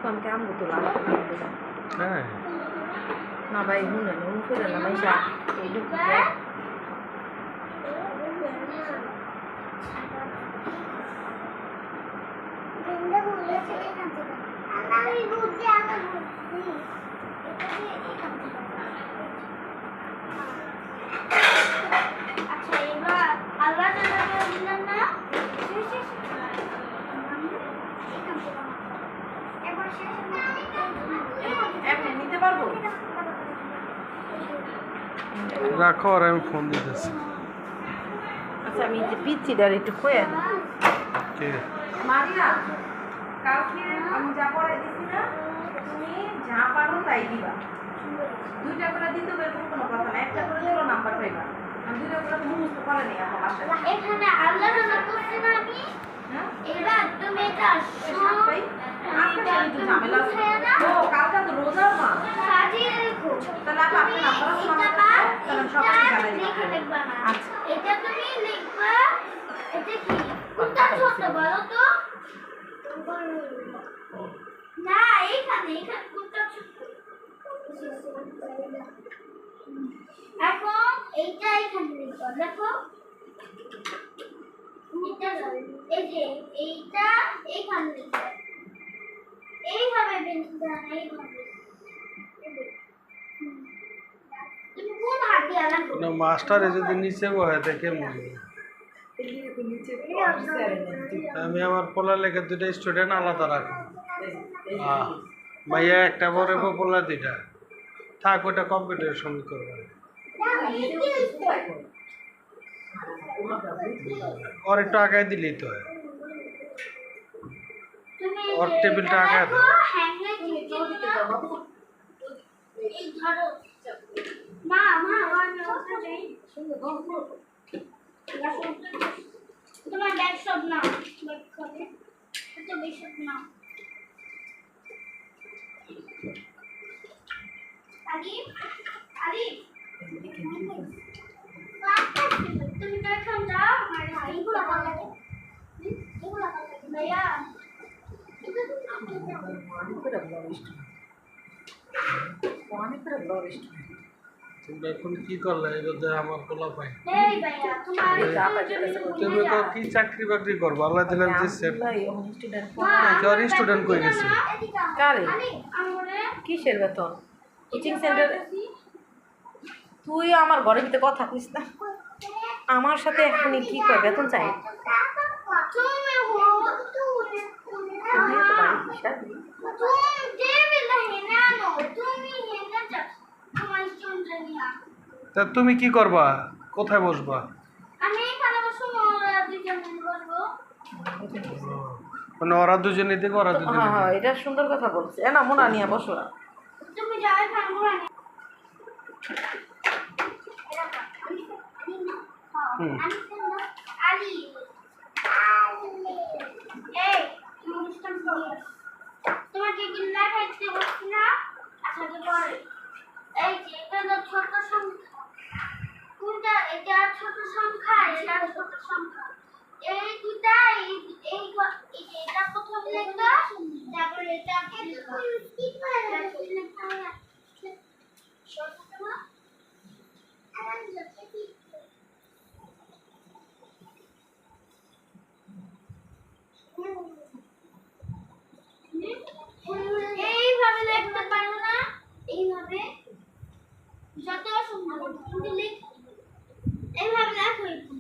Còn cam của tụi nó là হ্যাঁ nó bay hôn là nó phải là bay xa thì được đấy em নিতে পারবো রাখো আর আমি phone দিতেছি আচ্ছা আমি যে পিচ্চিটার একটু খোয়া কে মারিয়া কালকে আমি যা পড়াই দিছি না তুমি যা পারো তাই দিবা দুইটা করে দিতে এরকম কোনো কথা না একটা করে দিলেও নাম্বার পাইবা আমি দুইটা করে মুখস্থ করে নিই আমার বাসায় এখানে আল্লাহ রান্না করছি না আমি এবার তুমি এটা সব আজকে তো ঝামেলা আছে ও কালকে তো রোজা মা সাজিয়ে রেখো তাহলে আপনি নাম্বার এটা সবাই জানাই লিখে লিখবা না আচ্ছা এটা তুমি লিখবা এটা কি কোনটা ছোট বলো তো না এইখানে কোনটা ছোট এখন এইটা এখানে লিখো দেখো এই যে এইটা এইখানে লিখবে এইভাবে বেঞ্চিতে আনা এইভাবে তুমি কোন হাত দিয়ে আনছো না মাস্টারে যদি নিচে বহে দেখে মনে আমি আমার পড়ালেখার দুইটা স্টুডেন্ট আলাদা রাখি ভাইয়া একটা বড় পোলা দুইটা থাক ওটা কম্পিউটারের সঙ্গে করবে ওর একটু আগায় দিলেই তো হয় তুমি ওর টেবিলটা আগায় দাও হ্যাঙ্গে দিতে দাও এই ধরো মা আমি ওটা যাই তোমার ব্যাগ সব নাও ব্যাগ করে তো বেশি নাও আলি আলি তুমি তো এখন যাও আমার এইগুলো ভালো লাগে এইগুলো ভালো লাগে ভাইয়া তোমরা এখন কি করলে এগুলো আমার পোলা পাই এই ভাইয়া তোমার তুমি তো কি চাকরি বাকরি করবো আল্লাহ দিলেন যে সেট জ্বর স্টুডেন্ট কই গেছে কারে আমরে কিসের বেতন কোচিং সেন্টার তুই আমার ঘরের ভিতরে কথা কইস না আমার সাথে এখনই কি কর বেতন চাই তুমি হো তুমি তা তুমি কি করবা কোথায় বসবা আমি এখানে বসবো ওরা দুজন বসবো মানে ওরা দুজনে দেখো ওরা দুজনে হ্যাঁ হ্যাঁ এটা সুন্দর কথা বলছে না মোনা নিয়ে বসো না তুমি যাও এখানে ঘুরে নি আলি এই অনুষ্ঠান তোমাকে গিন্না খাইতে বসছি না আচ্ছা তো পরে এই যে এটা তো ছোট সংখ্যা কোনটা এটা ছোট সংখ্যা এটা ছোট সংখ্যা এই দুটা এই এটা প্রথম লিখবা তারপরে এটাকে স্কিপ করে লেখা ছোট না আর লিখতে কি এইভাবে লিখতে পারো না এইভাবে যত সুন্দর তুমি লিখ এইভাবে লেখো